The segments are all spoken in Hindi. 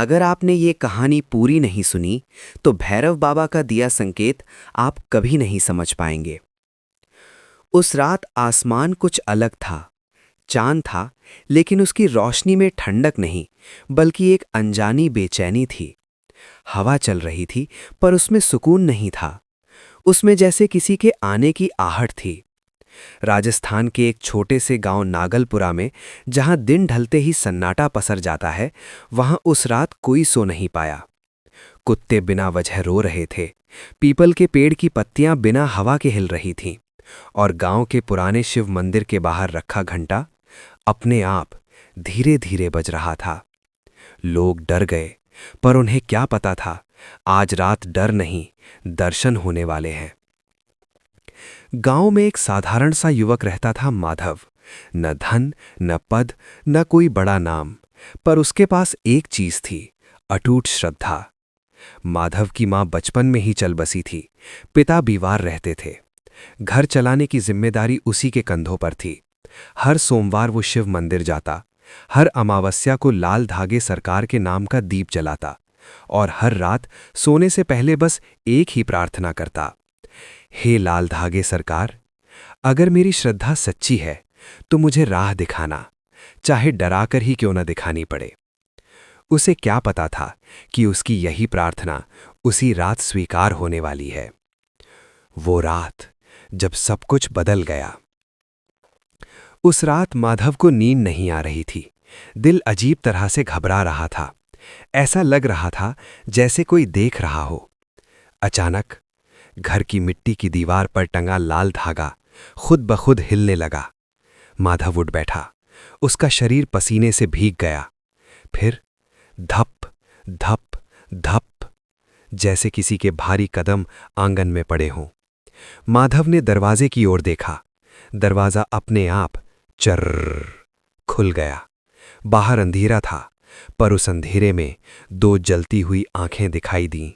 अगर आपने ये कहानी पूरी नहीं सुनी तो भैरव बाबा का दिया संकेत आप कभी नहीं समझ पाएंगे। उस रात आसमान कुछ अलग था। चांद था, लेकिन उसकी रोशनी में ठंडक नहीं, बल्कि एक अनजानी बेचैनी थी। हवा चल रही थी, पर उसमें सुकून नहीं था। उसमें जैसे किसी के आने की आहट थी। राजस्थान के एक छोटे से गांव नागलपुरा में, जहां दिन ढलते ही सन्नाटा पसर जाता है, वहां उस रात कोई सो नहीं पाया। कुत्ते बिना वजह रो रहे थे, पीपल के पेड़ की पत्तियां बिना हवा के हिल रही थीं, और गांव के पुराने शिव मंदिर के बाहर रखा घंटा अपने आप धीरे धीरे बज रहा था। लोग डर गए, पर उन्हें क्या पता था, आज रात डर नहीं, दर्शन होने वाले हैं। गांव में एक साधारण सा युवक रहता था, माधव। न धन, न पद, न कोई बड़ा नाम, पर उसके पास एक चीज थी, अटूट श्रद्धा। माधव की मां बचपन में ही चल बसी थी। पिता बीमार रहते थे। घर चलाने की जिम्मेदारी उसी के कंधों पर थी। हर सोमवार वो शिव मंदिर जाता, हर अमावस्या को लाल धागे सरकार के नाम का दीप जलाता, और हर रात सोने से पहले बस एक ही प्रार्थना करता, हे लाल धागे सरकार, अगर मेरी श्रद्धा सच्ची है तो मुझे राह दिखाना, चाहे डराकर ही क्यों न दिखानी पड़े। उसे क्या पता था कि उसकी यही प्रार्थना उसी रात स्वीकार होने वाली है। वो रात जब सब कुछ बदल गया। उस रात माधव को नींद नहीं आ रही थी। दिल अजीब तरह से घबरा रहा था। ऐसा लग रहा था जैसे कोई देख रहा हो। अचानक घर की मिट्टी की दीवार पर टंगा लाल धागा खुद ब खुद हिलने लगा। माधव उठ बैठा। उसका शरीर पसीने से भीग गया। फिर धप धप धप, जैसे किसी के भारी कदम आंगन में पड़े हों। माधव ने दरवाजे की ओर देखा। दरवाजा अपने आप चर्र खुल गया। बाहर अंधेरा था, पर उस अंधेरे में दो जलती हुई आंखें दिखाई दीं,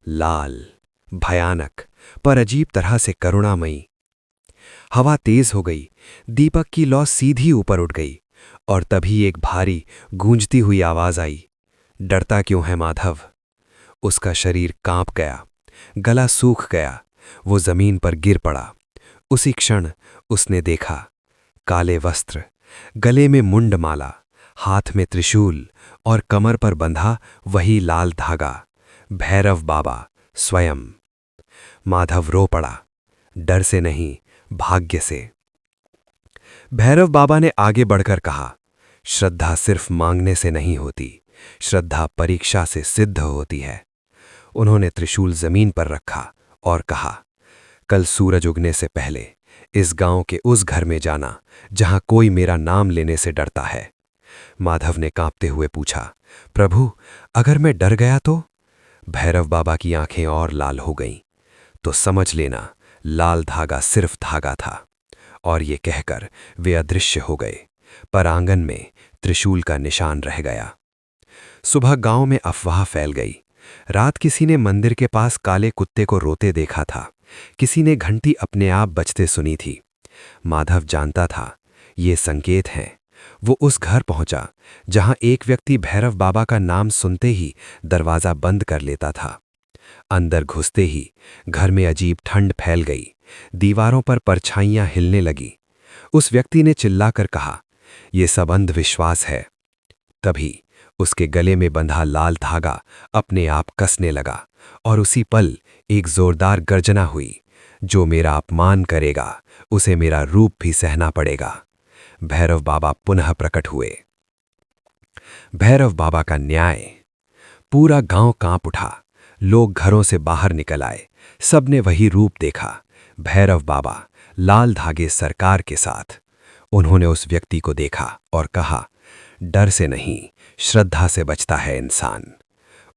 लाल, भयानक, पर अजीब तरह से करुणामयी। हवा तेज हो गई। दीपक की लौ सीधी ऊपर उठ गई, और तभी एक भारी गूंजती हुई आवाज आई, डरता क्यों है माधव? उसका शरीर कांप गया, गला सूख गया। वो जमीन पर गिर पड़ा। उसी क्षण उसने देखा, काले वस्त्र, गले में मुंड माला, हाथ में त्रिशूल, और कमर पर बंधा वही लाल धागा, भैरव बाबा स्वयं। माधव रो पड़ा, डर से नहीं, भाग्य से। भैरव बाबा ने आगे बढ़कर कहा, श्रद्धा सिर्फ मांगने से नहीं होती, श्रद्धा परीक्षा से सिद्ध होती है। उन्होंने त्रिशूल जमीन पर रखा और कहा, कल सूरज उगने से पहले इस गांव के उस घर में जाना जहां कोई मेरा नाम लेने से डरता है। माधव ने कांपते हुए पूछा, प्रभु, अगर मैं डर गया तो? भैरव बाबा की आंखें और लाल हो गईं। तो समझ लेना, लाल धागा सिर्फ धागा था। और ये कहकर वे अदृश्य हो गए, पर आंगन में त्रिशूल का निशान रह गया। सुबह गांव में अफवाह फैल गई। रात किसी ने मंदिर के पास काले कुत्ते को रोते देखा था। किसी ने घंटी अपने आप बजते सुनी थी। माधव जानता था ये संकेत हैं। वो उस घर पहुंचा जहां एक व्यक्ति भैरव बाबा का नाम सुनते ही दरवाजा बंद कर लेता था। अंदर घुसते ही घर में अजीब ठंड फैल गई। दीवारों पर परछाइयां हिलने लगी। उस व्यक्ति ने चिल्लाकर कहा, ये सब अंधविश्वास है। तभी उसके गले में बंधा लाल धागा अपने आप कसने लगा, और उसी पल एक जोरदार गर्जना हुई, जो मेरा अपमान करेगा उसे मेरा रूप भी सहना पड़ेगा। भैरव बाबा पुनः प्रकट हुए। भैरव बाबा का न्याय। पूरा गांव कांप उठा। लोग घरों से बाहर निकल आए। सबने वही रूप देखा, भैरव बाबा लाल धागे सरकार के साथ। उन्होंने उस व्यक्ति को देखा और कहा, डर से नहीं, श्रद्धा से बचता है इंसान।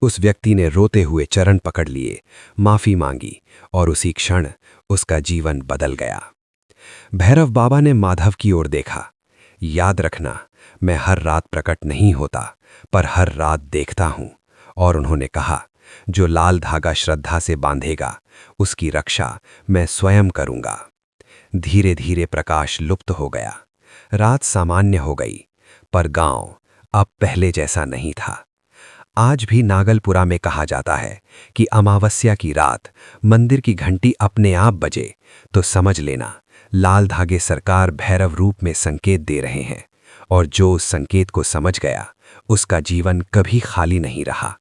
उस व्यक्ति ने रोते हुए चरण पकड़ लिए, माफी मांगी, और उसी क्षण उसका जीवन बदल गया। भैरव बाबा ने माधव की ओर देखा, याद रखना, मैं हर रात प्रकट नहीं होता, पर हर रात देखता हूं। और उन्होंने कहा, जो लाल धागा श्रद्धा से बांधेगा उसकी रक्षा मैं स्वयं करूंगा। धीरे धीरे प्रकाश लुप्त हो गया। रात सामान्य हो गई, पर गांव अब पहले जैसा नहीं था। आज भी नागलपुरा में कहा जाता है कि अमावस्या की रात मंदिर की घंटी अपने आप बजे तो समझ लेना लाल धागे सरकार भैरव रूप में संकेत दे रहे हैं, और जो उस संकेत को समझ गया उसका जीवन कभी खाली नहीं रहा।